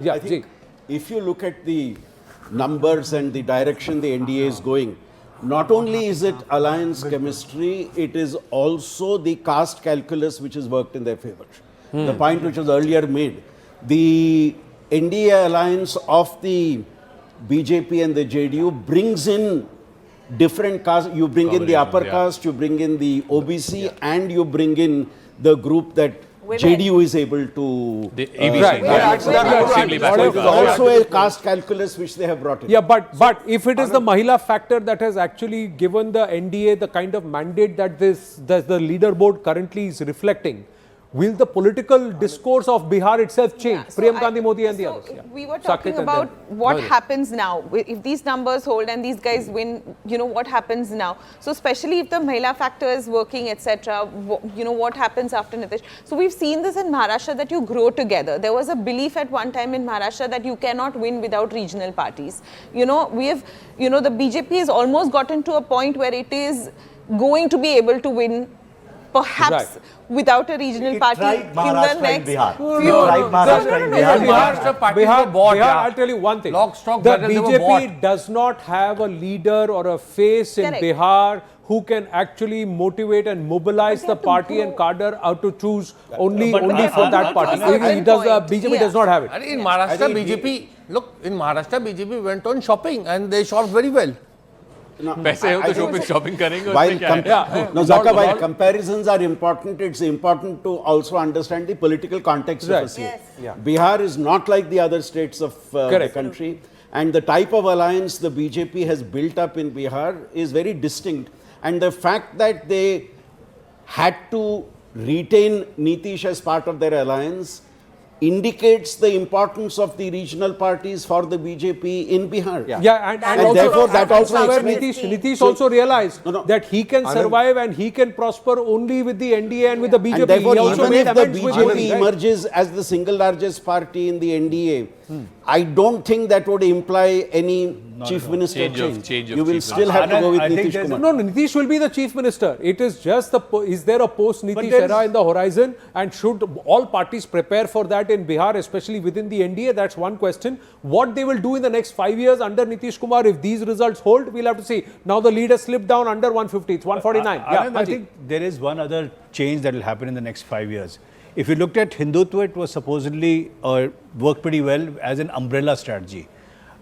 Yeah, I think if you look at the numbers and the direction the NDA is going, not only is it alliance chemistry, it is also the caste calculus which has worked in their favor. The point which was earlier made, the NDA alliance of the BJP and the JDU brings in different castes. You bring in the upper caste, you bring in the OBC, and you bring in the group that JDU is able to. The ABC. So it is also a caste calculus which they have brought in. Yeah, but if it is the Mahila factor that has actually given the NDA the kind of mandate that the leaderboard currently is reflecting, will the political discourse of Bihar itself change? Priyam Gandhi Modi and the others. We were talking about what happens now. If these numbers hold and these guys win, what happens now? So especially if the Mahila factor is working, etc., what happens after Nitish? So we've seen this in Maharashtra that you grow together. There was a belief at one time in Maharashtra that you cannot win without regional parties. We have, the BJP has almost gotten to a point where it is going to be able to win perhaps without a regional party in the next Bihar, I'll tell you one thing. The BJP does not have a leader or a face in Bihar who can actually motivate and mobilize the party and cadre out to choose only for that party. BJP does not have it. In Maharashtra, BJP went on shopping and they shopped very well. Shopping while comparisons are important, it's important to also understand the political context of a state. Bihar is not like the other states of the country, and the type of alliance the BJP has built up in Bihar is very distinct. And the fact that they had to retain Nitish as part of their alliance indicates the importance of the regional parties for the BJP in Bihar. And therefore that also explains. Nitish also realized that he can survive and he can prosper only with the NDA and with the BJP. And therefore, even if the BJP emerges as the single largest party in the NDA, I don't think that would imply any chief minister change. You will still have to go with Nitish Kumar. No, Nitish will be the chief minister. It is just is there a post-Nitish era in the horizon, and should all parties prepare for that in Bihar, especially within the NDA? That's one question. What they will do in the next 5 years under Nitish Kumar, if these results hold, we'll have to see. Now the lead has slipped down under 150. It's 149. I think there is one other change that will happen in the next 5 years. If you looked at Hindutva, it was supposedly worked pretty well as an umbrella strategy.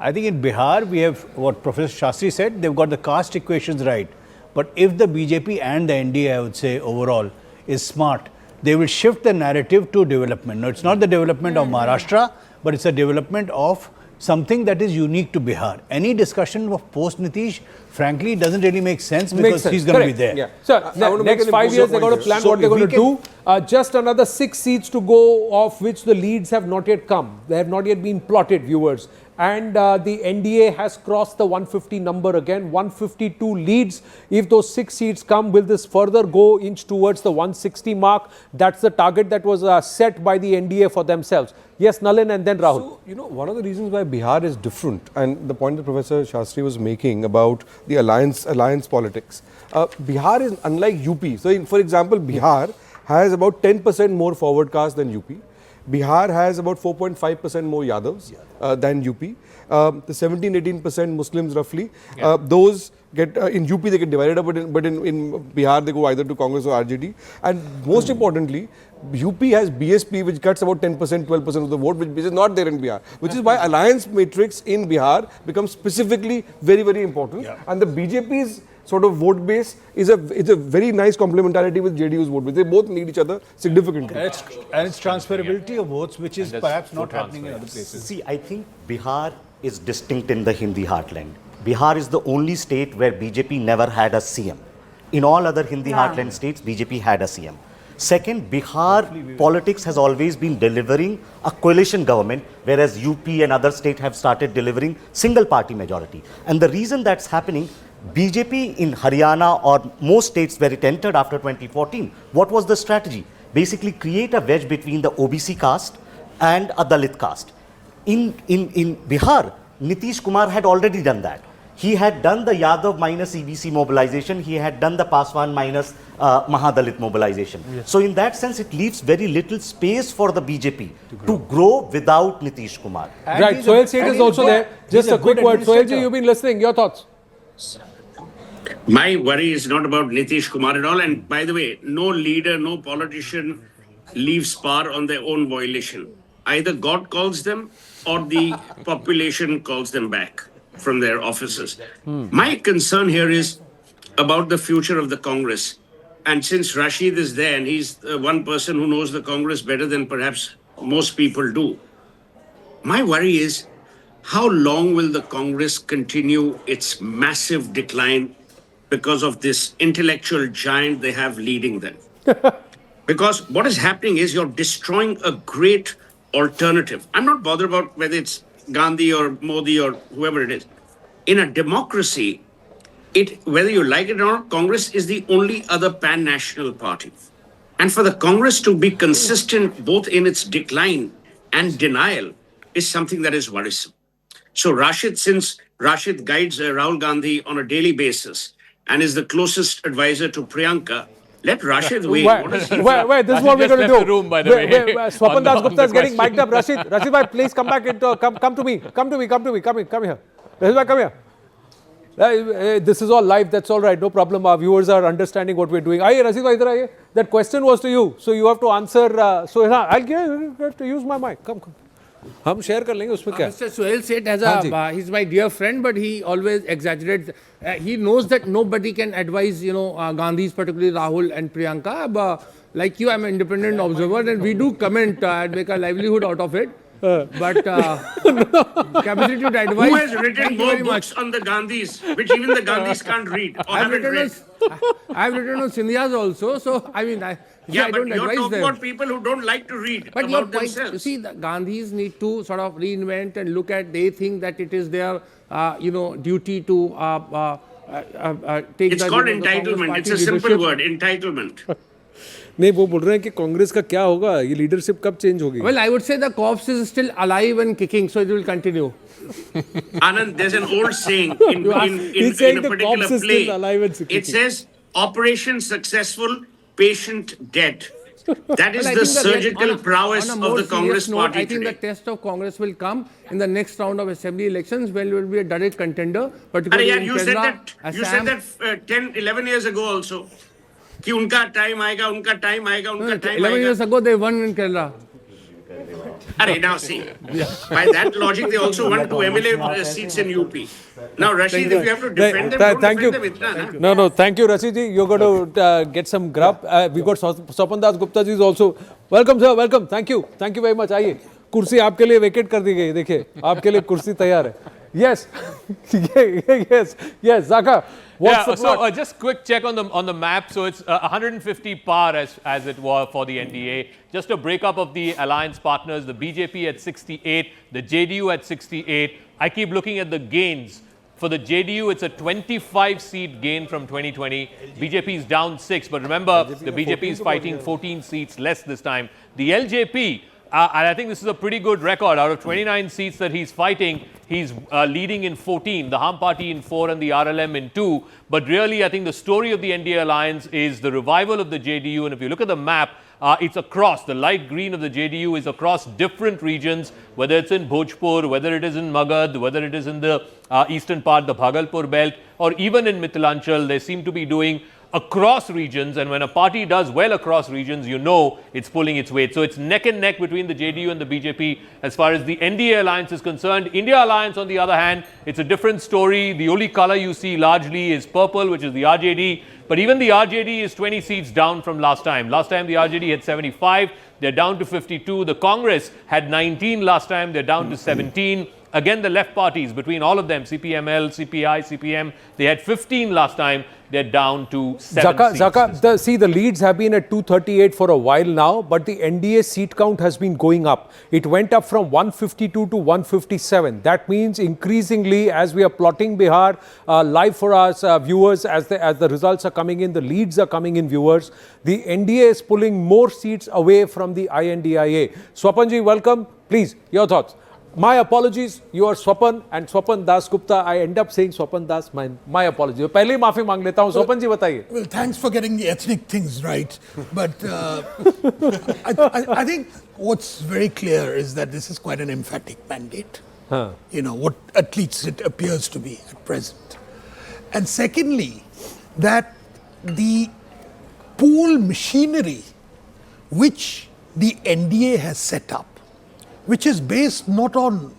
I think in Bihar, we have what Professor Shastri said, they've got the caste equations right. But if the BJP and the NDA, I would say overall, is smart, they will shift the narrative to development. Now, it's not the development of Maharashtra, but it's a development of something that is unique to Bihar. Any discussion of post-Nitish, frankly, doesn't really make sense because he's going to be there. So, next 5 years, they're going to plan what they're going to do. Just another 6 seats to go, of which the leads have not yet come. They have not yet been plotted, viewers. And the NDA has crossed the 150 number again, 152 leads. If those 6 seats come, will this further go inch towards the 160 mark? That's the target that was set by the NDA for themselves. Yes, Nalin and then Rahul. So, one of the reasons why Bihar is different, and the point that Professor Shastri was making about the alliance politics. Bihar is unlike UP. So, for example, Bihar has about 10% more forward caste than UP. Bihar has about 4.5% more Yadavs than UP. The 17-18% Muslims roughly. Those get in UP they get divided up, but in Bihar they go either to Congress or RJD. And most importantly, UP has BSP, which cuts about 10%, 12% of the vote, which is not there in Bihar. Which is why alliance matrix in Bihar becomes specifically very, very important. And the BJP's sort of vote base is a very nice complementarity with JDU's vote base. They both need each other significantly. And it's transferability of votes, which is perhaps not happening in other places. See, I think Bihar is distinct in the Hindi heartland. Bihar is the only state where BJP never had a CM. In all other Hindi heartland states, BJP had a CM. Second, Bihar politics has always been delivering a coalition government, whereas UP and other states have started delivering single party majority. And the reason that's happening, BJP in Haryana or most states where it entered after 2014, what was the strategy? Basically create a wedge between the OBC caste and a Dalit caste. In Bihar, Nitish Kumar had already done that. He had done the Yadav minus EBC mobilization. He had done the Paswan minus Mahadalit mobilization. So in that sense, it leaves very little space for the BJP to grow without Nitish Kumar. Right, Sohail Seth is also there. Just a quick word. Sohail ji, you've been listening. Your thoughts? My worry is not about Nitish Kumar at all. And by the way, no leader, no politician leaves power on their own violation. Either God calls them or the population calls them back from their offices. My concern here is about the future of the Congress. And since Rashid is there and he's one person who knows the Congress better than perhaps most people do, my worry is how long will the Congress continue its massive decline because of this intellectual giant they have leading them? Because what is happening is you're destroying a great alternative. I'm not bothered about whether it's Gandhi or Modi or whoever it is. In a democracy, whether you like it or not, Congress is the only other pan-national party. And for the Congress to be consistent both in its decline and denial is something that is worrisome. So since Rashid guides Rahul Gandhi on a daily basis and is the closest advisor to Priyanka, let Rashid wait. What does he feel? Wait, this is what we're just going to left do. the room, by the way, Swapan Das Gupta is getting question. mic'd up. Rashid bhai, please come back into, come to me. Come here. Rashid bhai, come here. This is all live, that's all right, no problem. Our viewers are understanding what we're doing. Aye, Rashid bhai, idhar aiye. That question was to you, so you have to answer. I'll have to use my mic. Come. हम share कर लेंगे उसमें क्या Mr. Sohail Seth has he's my dear friend, but he always exaggerates. He knows that nobody can advise, Gandhis, particularly Rahul and Priyanka. Like you, I'm an independent observer, and we do comment and make a livelihood out of it. But capacity to advise. Who has written more books on the Gandhis, which even the Gandhis can't read or haven't read? I've written on Scindias also, so I mean, I But don't you're advise talking them. about people who don't like to read But your about point, themselves. you see, the Gandhis need to sort of reinvent and look at. They think that it is their, duty to take. It's the, called the Congress entitlement. party It's a simple leadership. word, entitlement. नहीं वो बोल रहे हैं कि कांग्रेस का क्या होगा ये लीडरशिप कब चेंज होगी Well, I would say the corpse is still alive and kicking, so it will continue. Anand, there's an old saying in He's saying a the particular corpse is play. still alive and kicking. It says, operation successful, patient dead. That is Well, I the think that surgical on a prowess more of the serious Congress note, party I think today. the test of Congress will come in the next round of assembly elections, when it will be a direct contender, Arey, particularly yaar, in you said Kerala, that 10, 11 years ago also. कि उनका time आएगा उनका time आएगा उनका time 11 years आएगा ago, they won in Kerala. Arey, now see, by that logic they also won 2 MLA seats in UP. Now Rashid, if you have to defend them, don't Thank you. defend them itna, na? No, thank you, Rashid ji. You're going to get some grub. We got Swapan Das Gupta ji is also. Welcome, sir. Welcome. Thank you very much. आइए कुर्सी आपके लिए vacate कर दी गई देखिए आपके लिए कुर्सी तैयार है. Yes, yes, Zaka. What's the plot? So just quick check on the map. So it's 150 par as it were for the NDA. Just a breakup of the alliance partners. The BJP at 68, the JDU at 68. I keep looking at the gains. For the JDU, it's a 25-seat gain from 2020. BJP is down 6, but remember, the BJP is fighting 14 seats less this time. The LJP, and I think this is a pretty good record. Out of 29 seats that he's fighting, he's leading in 14, the Ham Party in 4 and the RLM in 2. But really, I think the story of the NDA alliance is the revival of the JDU. And if you look at the map, it's across. The light green of the JDU is across different regions, whether it's in Bhojpur, whether it is in Magad, whether it is in the eastern part, the Bhagalpur belt, or even in Mithilanchal. They seem to be doing across regions, and when a party does well across regions, you know it's pulling its weight. So it's neck and neck between the JDU and the BJP as far as the NDA alliance is concerned. India alliance, on the other hand, it's a different story. The only color you see largely is purple, which is the RJD. But even the RJD is 20 seats down from last time. Last time the RJD had 75. They're down to 52. The Congress had 19 last time. They're down to 17. Again, the left parties, between all of them, CPML, CPI, CPM, they had 15 last time. They're down to 7 seats. Zaka, the leads have been at 238 for a while now, but the NDA seat count has been going up. It went up from 152 to 157. That means increasingly, as we are plotting Bihar live for us viewers, as the results are coming in, the leads are coming in, viewers, the NDA is pulling more seats away from the INDIA. Swapanji, welcome. Please, your thoughts. My apologies, you are Swapan and Swapan Das Gupta. I end up saying Swapan Das. My apologies. पहले ही माफी मांग लेता हूँ. Swapan जी बताइए. Well, thanks for getting the ethnic things right. But I think what's very clear is that this is quite an emphatic mandate. You know, what at least it appears to be at present. And secondly, that the pool machinery which the NDA has set up, which is based not on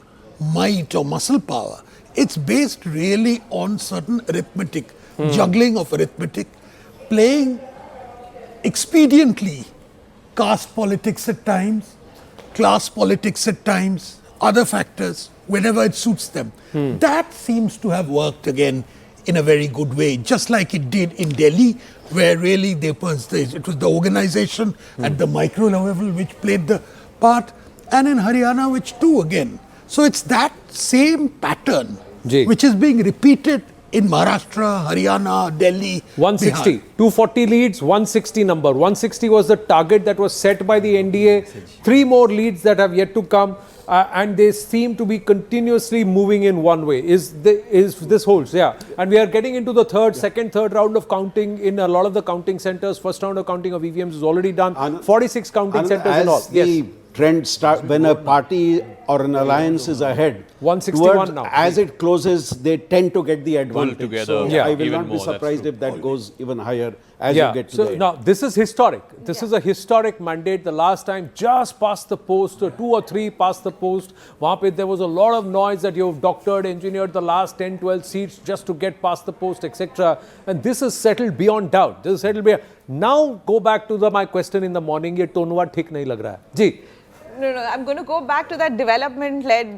might or muscle power, it's based really on certain arithmetic, juggling of arithmetic, playing expediently caste politics at times, class politics at times, other factors, whenever it suits them. That seems to have worked again in a very good way, just like it did in Delhi, where really it was the organization at the micro level which played the part, and in Haryana, which too again. So it's that same pattern which is being repeated in Maharashtra, Haryana, Delhi, 160, Bihar. 240 leads, 160 number. 160 was the target that was set by the NDA. 3 more leads that have yet to come, and they seem to be continuously moving in one way. Is this holds? Yeah. And we are getting into the second, third round of counting in a lot of the counting centers. First round of counting of EVMs is already done. 46 counting centers and all. Yes. Trend start when a party or an alliance is ahead. 161 now. As it closes, they tend to get the advantage. together, So yeah, I will even not be more, that's surprised true. if that goes even higher as you get to the end. Now this is historic. This is a historic mandate. The last time just past the post, 2 or 3 past the post. वहाँ पे there was a lot of noise that you've doctored, engineered the last 10, 12 seats just to get past the post, etc. And this is settled beyond doubt. This is settled beyond. Now go back to my question in the morning. ये टोनवा ठीक नहीं लग रहा है. जी. No, I'm going to go back to that development-led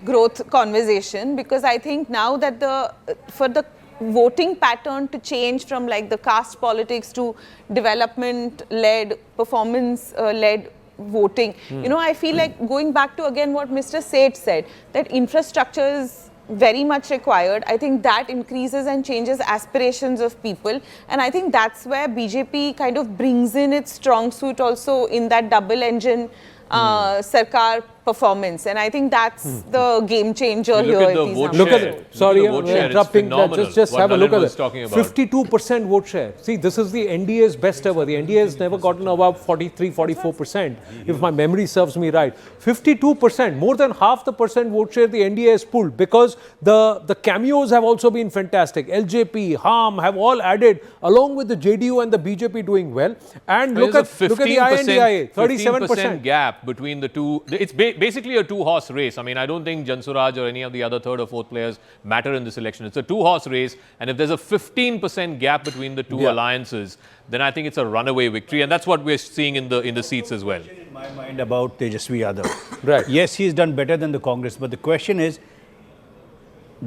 growth conversation, because I think now that for the voting pattern to change from like the caste politics to development-led, performance-led voting, you know, I feel like going back to again what Mr. Seth said, that infrastructure is very much required. I think that increases and changes aspirations of people, and I think that's where BJP kind of brings in its strong suit also in that double engine Sarkar performance, and I think that's the game changer here. Look at it. Sorry, interrupting. Just have a look at it. 52% vote share. See, this is the NDA's best ever. The NDA has never gotten above 43-44%, if my memory serves me right. 52%, more than half the percent vote share the NDA has pulled, because the cameos have also been fantastic. LJP, HAM have all added, along with the JDU and the BJP doing well. And look at the INDIA, 37% gap between the two. It's basically a two-horse race. I mean, I don't think Jansuraj or any of the other third or fourth players matter in this election. It's a two-horse race, and if there's a 15% gap between the two alliances, then I think it's a runaway victory, and that's what we're seeing in the seats as well. In my mind about Tejasvi Yadav. Right. Yes, he's done better than the Congress, but the question is,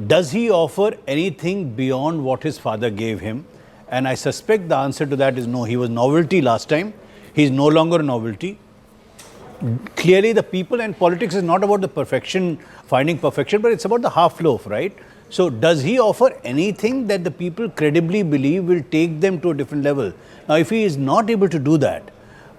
does he offer anything beyond what his father gave him? And I suspect the answer to that is no. He was novelty last time. He's no longer a novelty. Clearly, the people and politics is not about the perfection, finding perfection, but it's about the half loaf, right? So, does he offer anything that the people credibly believe will take them to a different level? Now, if he is not able to do that,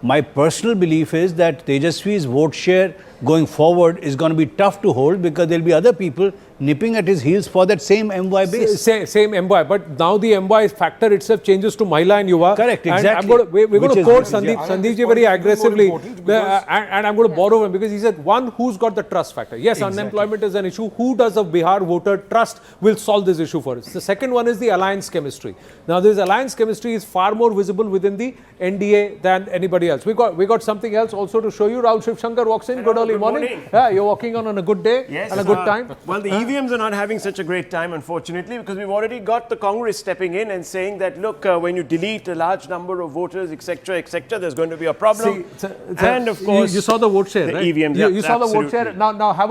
my personal belief is that Tejasvi's vote share going forward is going to be tough to hold, because there will be other people nipping at his heels for that same MY base. Same MY, but now the MY factor itself changes to Mahila and Yuva. Correct, And exactly. we're going to quote Sandeep ji very aggressively, and I'm going to borrow him, because he said, one, who's got the trust factor? Yes, unemployment is an issue. Who does a Bihar voter trust will solve this issue for us. The second one is the alliance chemistry. Now, this alliance chemistry is far more visible within the NDA than anybody else. We got something else also to show you. Rahul Shivshankar walks in. Good early morning. Yeah, you're walking on a good day and a good time. Well, the EVMs are not having such a great time, unfortunately, because we've already got the Congress stepping in and saying that, look, when you delete a large number of voters, etc., there's going to be a problem. See, and of course, you saw the vote share, the right? EVMs. You saw the vote share. Now have a